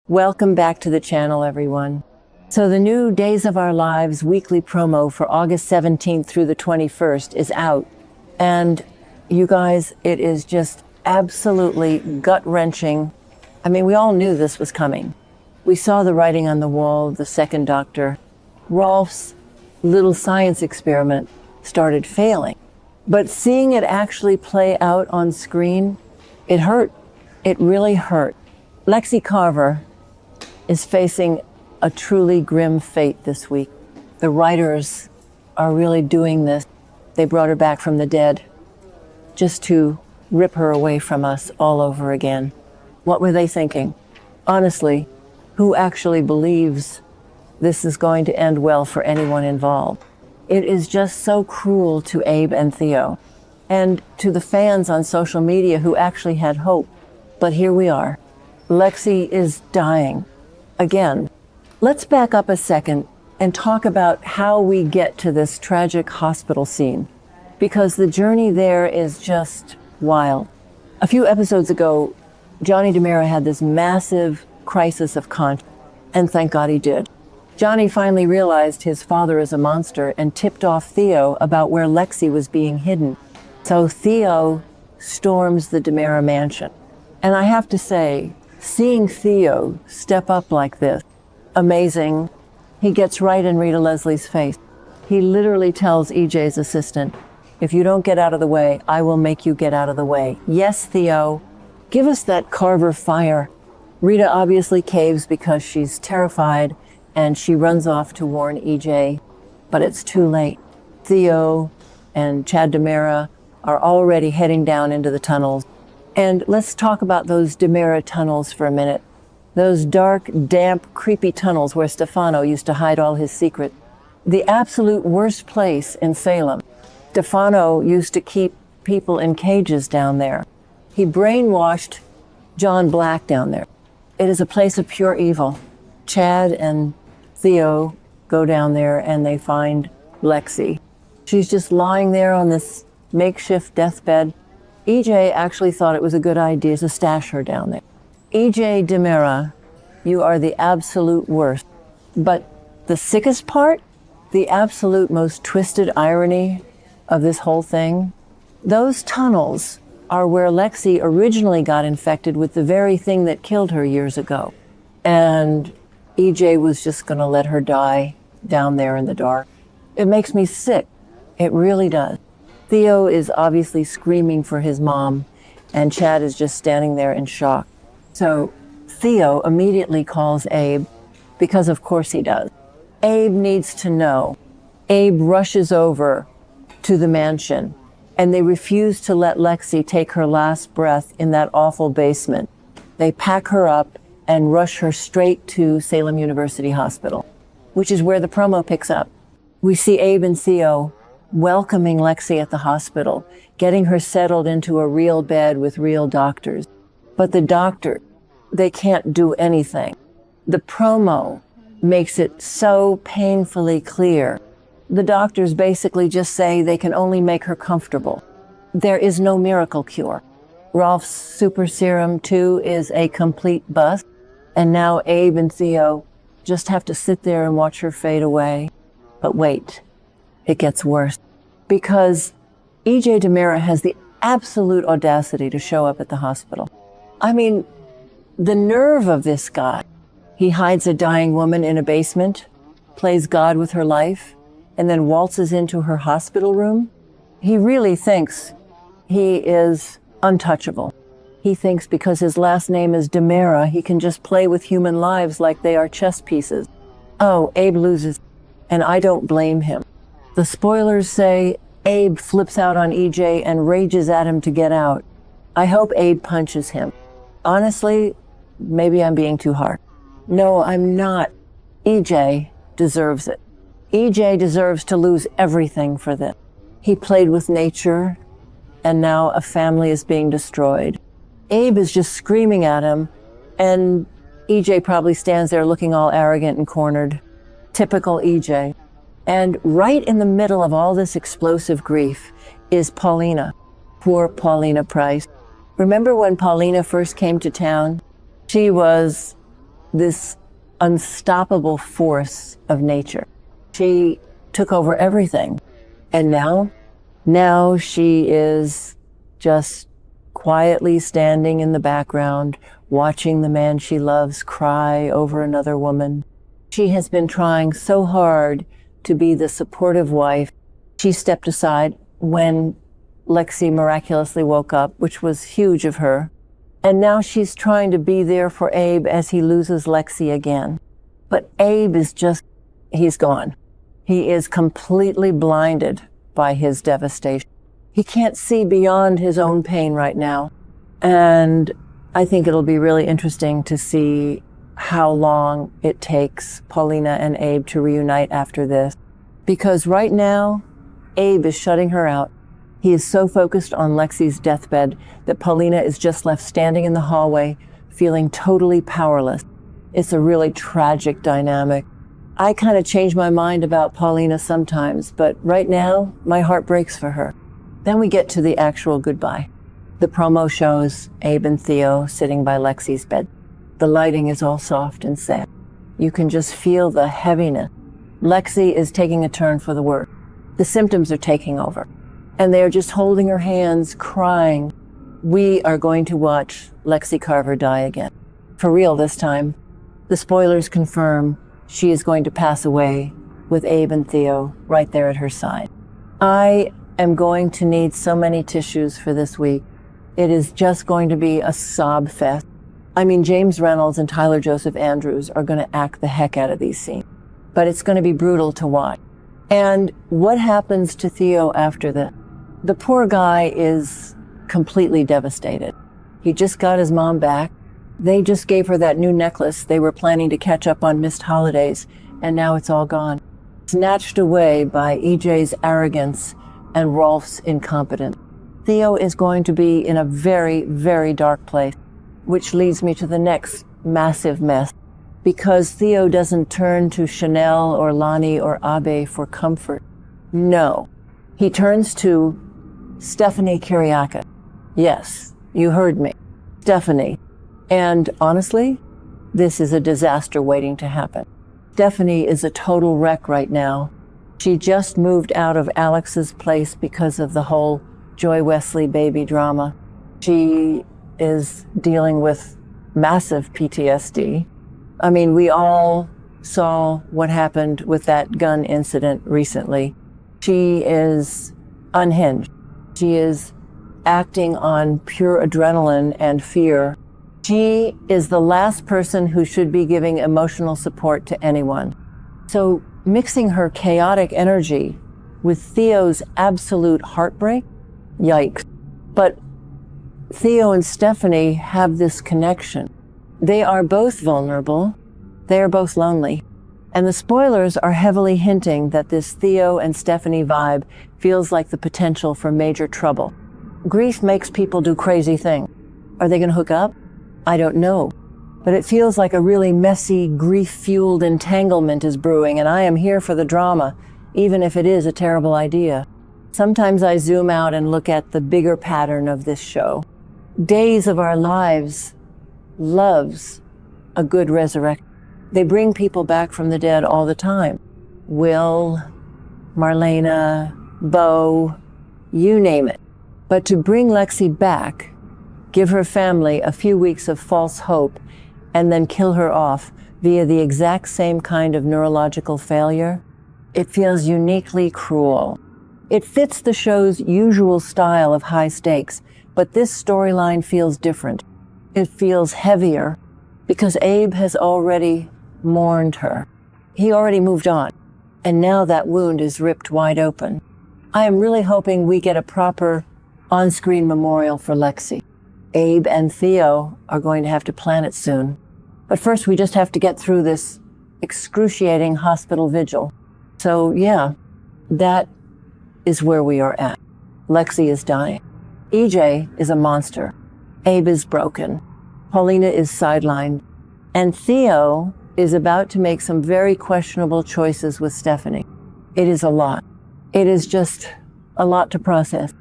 Welcome back to the channel, everyone. So the new Days of Our Lives weekly promo for August 17th through the 21st is out. And you guys, it is just absolutely gut-wrenching. I mean, we all knew this was coming. We saw the writing on the wall, the second Doctor. Rolf's little science experiment started failing. But seeing it actually play out on screen, it hurt. It really hurt. Lexie Carver is facing a truly grim fate this week. The writers are really doing this. They brought her back from the dead just to rip her away from us all over again. What were they thinking? Honestly, who actually believes this is going to end well for anyone involved? It is just so cruel to Abe and Theo and to the fans on social media who actually had hope. But here we are. Lexi is dying. Again, let's back up a second and talk about how we get to this tragic hospital scene, because the journey there is just wild. A few episodes ago, Johnny DiMera had this massive crisis of conscience, and thank God he did. Johnny finally realized his father is a monster and tipped off Theo about where Lexi was being hidden. So Theo storms the DiMera mansion. And I have to say, seeing Theo step up like this, amazing. He gets right in Rita Leslie's face. He literally tells EJ's assistant, if you don't get out of the way, I will make you get out of the way. Yes, Theo, give us that Carver fire. Rita obviously caves because she's terrified and she runs off to warn EJ, but it's too late. Theo and Chad DiMera are already heading down into the tunnels. And let's talk about those DiMera tunnels for a minute. Those dark, damp, creepy tunnels where Stefano used to hide all his secrets. The absolute worst place in Salem. Stefano used to keep people in cages down there. He brainwashed John Black down there. It is a place of pure evil. Chad and Theo go down there and they find Lexi. She's just lying there on this makeshift deathbed. EJ actually thought it was a good idea to stash her down there. EJ DiMera, you are the absolute worst. But the sickest part, the absolute most twisted irony of this whole thing, those tunnels are where Lexi originally got infected with the very thing that killed her years ago. And EJ was just going to let her die down there in the dark. It makes me sick. It really does. Theo is obviously screaming for his mom, and Chad is just standing there in shock. So Theo immediately calls Abe, because of course he does. Abe needs to know. Abe rushes over to the mansion, and they refuse to let Lexi take her last breath in that awful basement. They pack her up and rush her straight to Salem University Hospital, which is where the promo picks up. We see Abe and Theo welcoming Lexi at the hospital, getting her settled into a real bed with real doctors. But the doctor, they can't do anything. The promo makes it so painfully clear. The doctors basically just say they can only make her comfortable. There is no miracle cure. Rolf's super serum, too, is a complete bust. And now Abe and Theo just have to sit there and watch her fade away. But wait, it gets worse. Because EJ DiMera has the absolute audacity to show up at the hospital. I mean, the nerve of this guy. He hides a dying woman in a basement, plays God with her life, and then waltzes into her hospital room. He really thinks he is untouchable. He thinks because his last name is DiMera, he can just play with human lives like they are chess pieces. Oh, Abe loses, and I don't blame him. The spoilers say Abe flips out on EJ and rages at him to get out. I hope Abe punches him. Honestly, maybe I'm being too hard. No, I'm not. EJ deserves it. EJ deserves to lose everything for this. He played with nature, and now a family is being destroyed. Abe is just screaming at him, and EJ probably stands there looking all arrogant and cornered. Typical EJ. And right in the middle of all this explosive grief is Paulina. Poor Paulina Price. Remember when Paulina first came to town? She was this unstoppable force of nature. She took over everything. And now she is just quietly standing in the background, watching the man she loves cry over another woman. She has been trying so hard to be the supportive wife. She stepped aside when Lexi miraculously woke up, which was huge of her. And now she's trying to be there for Abe as he loses Lexi again. But Abe is he's gone. He is completely blinded by his devastation. He can't see beyond his own pain right now. And I think it'll be really interesting to see how long it takes Paulina and Abe to reunite after this. Because right now, Abe is shutting her out. He is so focused on Lexi's deathbed that Paulina is just left standing in the hallway, feeling totally powerless. It's a really tragic dynamic. I kind of change my mind about Paulina sometimes, but right now, my heart breaks for her. Then we get to the actual goodbye. The promo shows Abe and Theo sitting by Lexi's bed. The lighting is all soft and sad. You can just feel the heaviness. Lexi is taking a turn for the worse. The symptoms are taking over. And they are just holding her hands, crying. We are going to watch Lexie Carver die again. For real this time. The spoilers confirm she is going to pass away with Abe and Theo right there at her side. I am going to need so many tissues for this week. It is just going to be a sob fest. I mean, James Reynolds and Tyler Joseph Andrews are going to act the heck out of these scenes. But it's going to be brutal to watch. And what happens to Theo after this? The poor guy is completely devastated. He just got his mom back. They just gave her that new necklace they were planning to catch up on missed holidays, and now it's all gone. Snatched away by EJ's arrogance and Rolf's incompetence. Theo is going to be in a very, very dark place, which leads me to the next massive mess. Because Theo doesn't turn to Chanel or Lonnie or Abe for comfort. No. He turns to Stephanie Kiriakis. Yes, you heard me. Stephanie. And honestly, this is a disaster waiting to happen. Stephanie is a total wreck right now. She just moved out of Alex's place because of the whole Joy Wesley baby drama. She is dealing with massive PTSD. I mean, we all saw what happened with that gun incident recently. She is unhinged. She is acting on pure adrenaline and fear. She is the last person who should be giving emotional support to anyone. So mixing her chaotic energy with Theo's absolute heartbreak, yikes. But Theo and Stephanie have this connection. They are both vulnerable. They are both lonely. And the spoilers are heavily hinting that this Theo and Stephanie vibe feels like the potential for major trouble. Grief makes people do crazy things. Are they going to hook up? I don't know. But it feels like a really messy, grief-fueled entanglement is brewing, and I am here for the drama, even if it is a terrible idea. Sometimes I zoom out and look at the bigger pattern of this show. Days of Our Lives loves a good resurrection. They bring people back from the dead all the time. Will, Marlena, Bo, you name it. But to bring Lexi back, give her family a few weeks of false hope, and then kill her off via the exact same kind of neurological failure, it feels uniquely cruel. It fits the show's usual style of high stakes, but this storyline feels different. It feels heavier because Abe has already mourned her. He already moved on, and now that wound is ripped wide open. I am really hoping we get a proper on-screen memorial for Lexi. Abe and Theo are going to have to plan it soon. But first, we just have to get through this excruciating hospital vigil. So yeah, that is where we are at. Lexi is dying. EJ is a monster. Abe is broken. Paulina is sidelined. And Theo is about to make some very questionable choices with Stephanie. It is a lot. It is just a lot to process.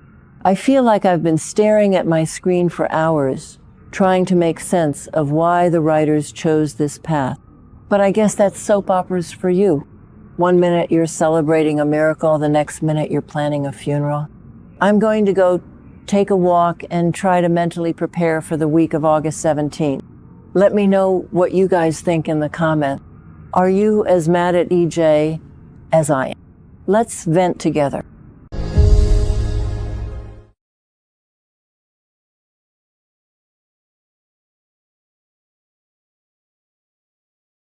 I feel like I've been staring at my screen for hours, trying to make sense of why the writers chose this path. But I guess that's soap operas for you. One minute you're celebrating a miracle, the next minute you're planning a funeral. I'm going to go take a walk and try to mentally prepare for the week of August 17th. Let me know what you guys think in the comments. Are you as mad at EJ as I am? Let's vent together.